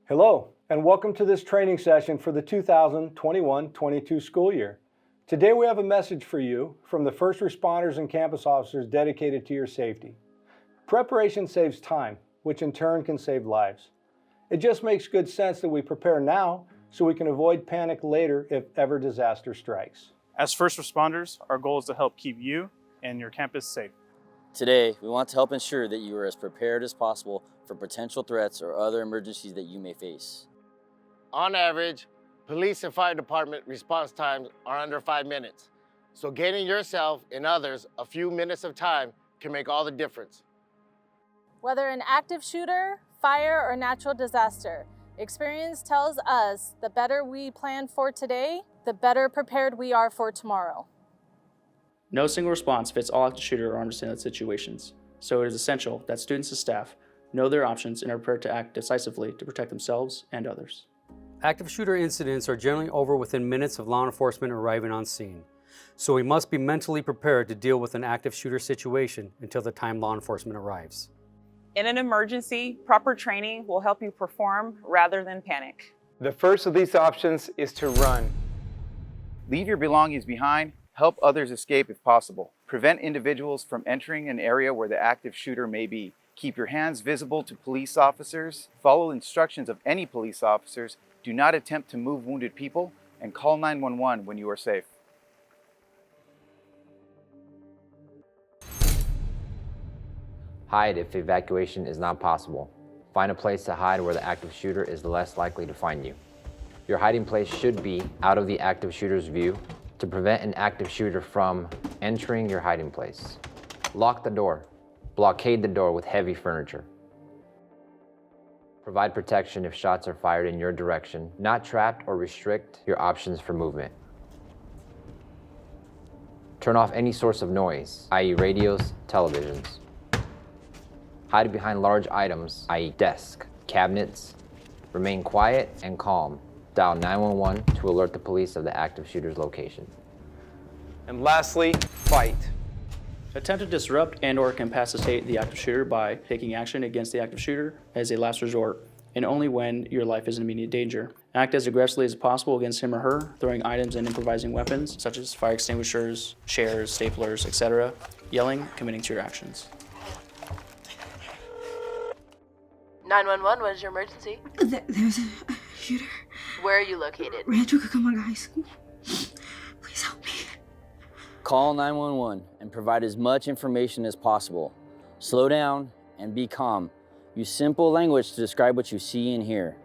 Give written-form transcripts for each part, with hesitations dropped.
Hello, and welcome to this training session for the 2021-22 school year. Today we have a message for you from the first responders and campus officers dedicated to your safety. Preparation saves time, which in turn can save lives. It just makes good sense that we prepare now so we can avoid panic later if ever disaster strikes. As first responders, our goal is to help keep you and your campus safe. Today, we want to help ensure that you are as prepared as possible for potential threats or other emergencies that you may face. On average, police and fire department response times are under 5 minutes. So gaining yourself and others a few minutes of time can make all the difference. Whether an active shooter, fire, or natural disaster, experience tells us the better we plan for today, the better prepared we are for tomorrow. No single response fits all active shooter or understand situations, so it is essential that students and staff know their options and are prepared to act decisively to protect themselves and others. Active shooter incidents are generally over within minutes of law enforcement arriving on scene, so we must be mentally prepared to deal with an active shooter situation until the time law enforcement arrives. In an emergency, proper training will help you perform rather than panic. The first of these options is to run. Leave your belongings behind. Help others escape if possible. Prevent individuals from entering an area where the active shooter may be. Keep your hands visible to police officers. Follow instructions of any police officers. Do not attempt to move wounded people, and call 911 when you are safe. Hide if evacuation is not possible. Find a place to hide where the active shooter is less likely to find you. Your hiding place should be out of the active shooter's view to prevent an active shooter from entering your hiding place. Lock the door. Blockade the door with heavy furniture. Provide protection if shots are fired in your direction. Not trapped or restrict your options for movement. Turn off any source of noise, i.e. radios, televisions. Hide behind large items, i.e. desk, cabinets. Remain quiet and calm. Dial 911 to alert the police of the active shooter's location. And lastly, fight. Attempt to disrupt and/or incapacitate the active shooter by taking action against the active shooter as a last resort, and only when your life is in immediate danger. Act as aggressively as possible against him or her, throwing items and improvising weapons, such as fire extinguishers, chairs, staplers, etc., yelling, committing to your actions. 911, what is your emergency? There's a shooter. Where are you located? Rancho Cucamonga High School. Please help me. Call 911 and provide as much information as possible. Slow down and be calm. Use simple language to describe what you see and hear.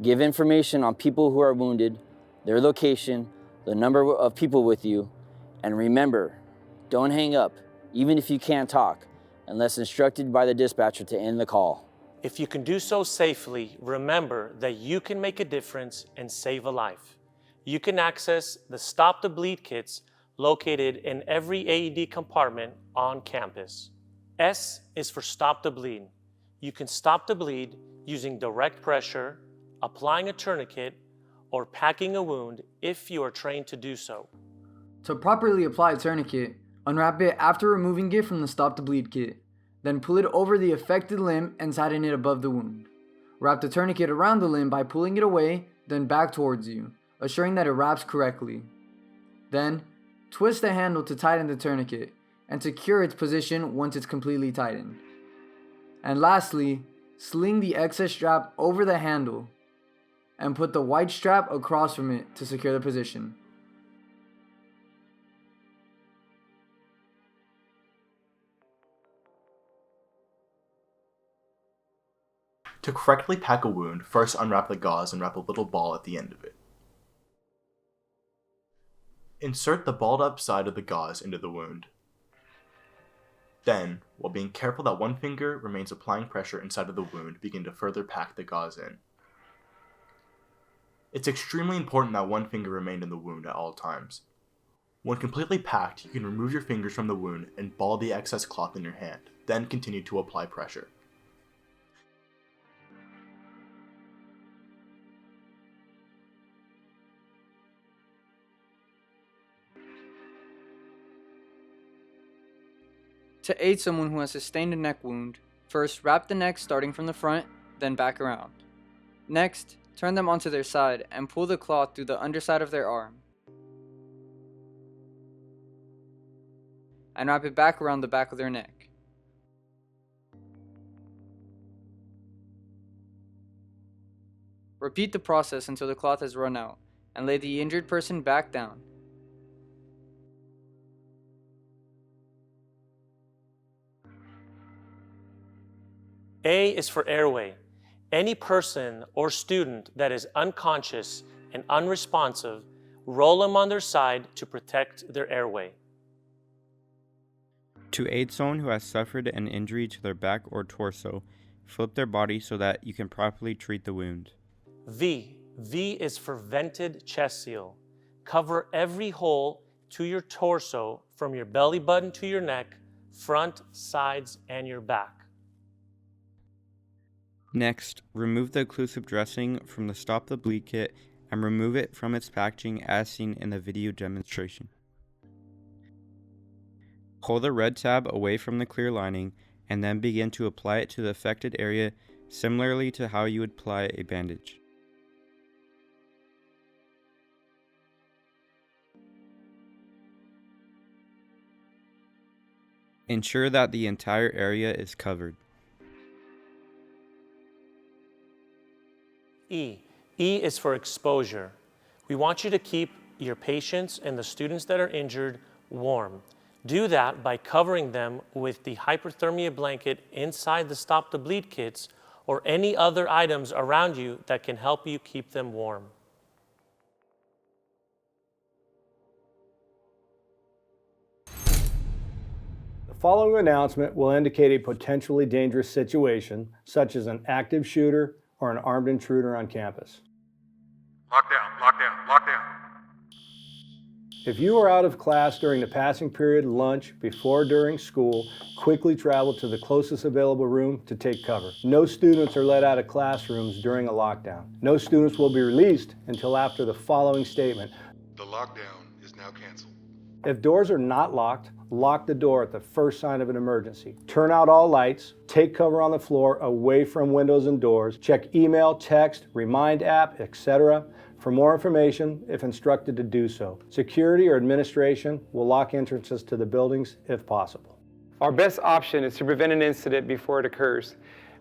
Give information on people who are wounded, their location, the number of people with you, and remember, don't hang up, even if you can't talk, unless instructed by the dispatcher to end the call. If you can do so safely, remember that you can make a difference and save a life. You can access the Stop the Bleed kits located in every AED compartment on campus. S is for Stop the Bleed. You can stop the bleed using direct pressure, applying a tourniquet, or packing a wound if you are trained to do so. To properly apply a tourniquet, unwrap it after removing it from the Stop the Bleed kit. Then pull it over the affected limb and tighten it above the wound. Wrap the tourniquet around the limb by pulling it away, then back towards you, assuring that it wraps correctly. Then, twist the handle to tighten the tourniquet and secure its position once it's completely tightened. And lastly, sling the excess strap over the handle and put the white strap across from it to secure the position. To correctly pack a wound, first unwrap the gauze and wrap a little ball at the end of it. Insert the balled up side of the gauze into the wound. Then, while being careful that one finger remains applying pressure inside of the wound, begin to further pack the gauze in. It's extremely important that one finger remain in the wound at all times. When completely packed, you can remove your fingers from the wound and ball the excess cloth in your hand, then continue to apply pressure. To aid someone who has sustained a neck wound, first wrap the neck starting from the front, then back around. Next, turn them onto their side and pull the cloth through the underside of their arm. And wrap it back around the back of their neck. Repeat the process until the cloth has run out, and lay the injured person back down. A is for airway. Any person or student that is unconscious and unresponsive, roll them on their side to protect their airway. To aid someone who has suffered an injury to their back or torso, flip their body so that you can properly treat the wound. V is for vented chest seal. Cover every hole to your torso from your belly button to your neck, front, sides, and your back. Next, remove the occlusive dressing from the Stop the Bleed kit and remove it from its packaging as seen in the video demonstration. Pull the red tab away from the clear lining and then begin to apply it to the affected area similarly to how you would apply a bandage. Ensure that the entire area is covered. E is for exposure. We want you to keep your patients and the students that are injured warm. Do that by covering them with the hyperthermia blanket inside the Stop the Bleed kits or any other items around you that can help you keep them warm. The following announcement will indicate a potentially dangerous situation, such as an active shooter or an armed intruder on campus. Lockdown, lockdown, lockdown. If you are out of class during the passing period, lunch, before or during school, quickly travel to the closest available room to take cover. No students are let out of classrooms during a lockdown. No students will be released until after the following statement. The lockdown is now canceled. If doors are not locked, lock the door at the first sign of an emergency. Turn out all lights, take cover on the floor away from windows and doors, check email, text, Remind app, etc. for more information if instructed to do so. Security or administration will lock entrances to the buildings if possible. Our best option is to prevent an incident before it occurs.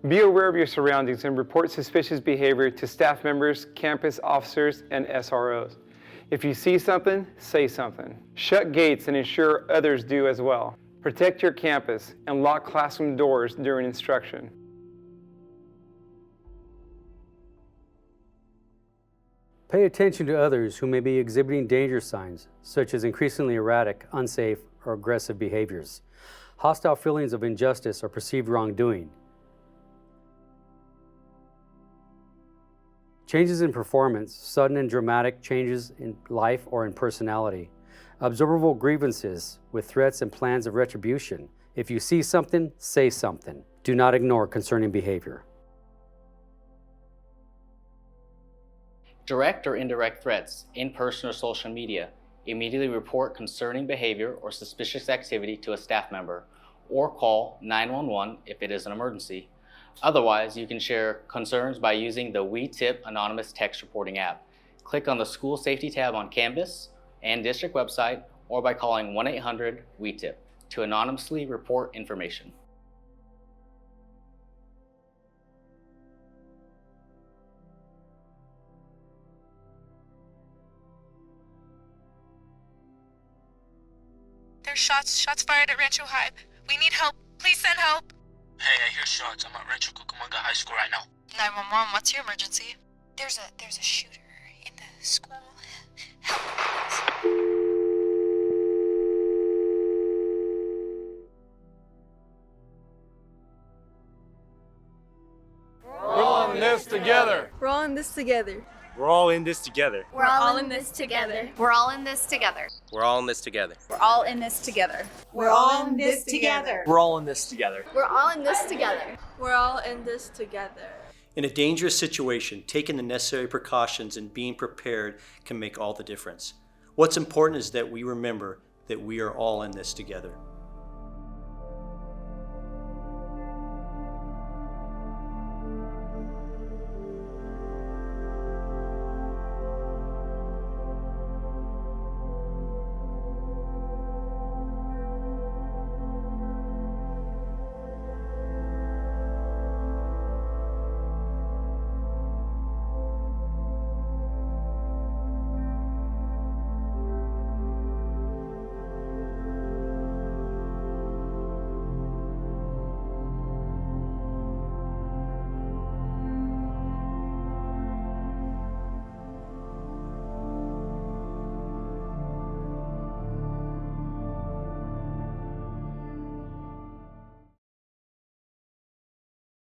Be aware of your surroundings and report suspicious behavior to staff members, campus officers, and SROs. If you see something, say something. Shut gates and ensure others do as well. Protect your campus and lock classroom doors during instruction. Pay attention to others who may be exhibiting danger signs, such as increasingly erratic, unsafe, or aggressive behaviors, hostile feelings of injustice or perceived wrongdoing, changes in performance, sudden and dramatic changes in life or in personality, observable grievances with threats and plans of retribution. If you see something, say something. Do not ignore concerning behavior. Direct or indirect threats, in person or social media. Immediately report concerning behavior or suspicious activity to a staff member, or call 911 if it is an emergency. Otherwise, you can share concerns by using the We Tip anonymous text reporting app. Click on the School Safety tab on Canvas and district website, or by calling 1-800-WE-TIP to anonymously report information. There's shots fired at Rancho High. We need help. Please send help. Hey, I hear shots. I'm at Rancho Cucamonga High School right now. 911, what's your emergency? There's a shooter in the school. Help, please. We're all in this together. We're all in this together. We're all in this together. We're all in this together. We're all in this together. We're all in this together. We're all in this together. We're all in this together. We're all in this together. We're all in this together. We're all in this together. In a dangerous situation, taking the necessary precautions and being prepared can make all the difference. What's important is that we remember that we are all in this together.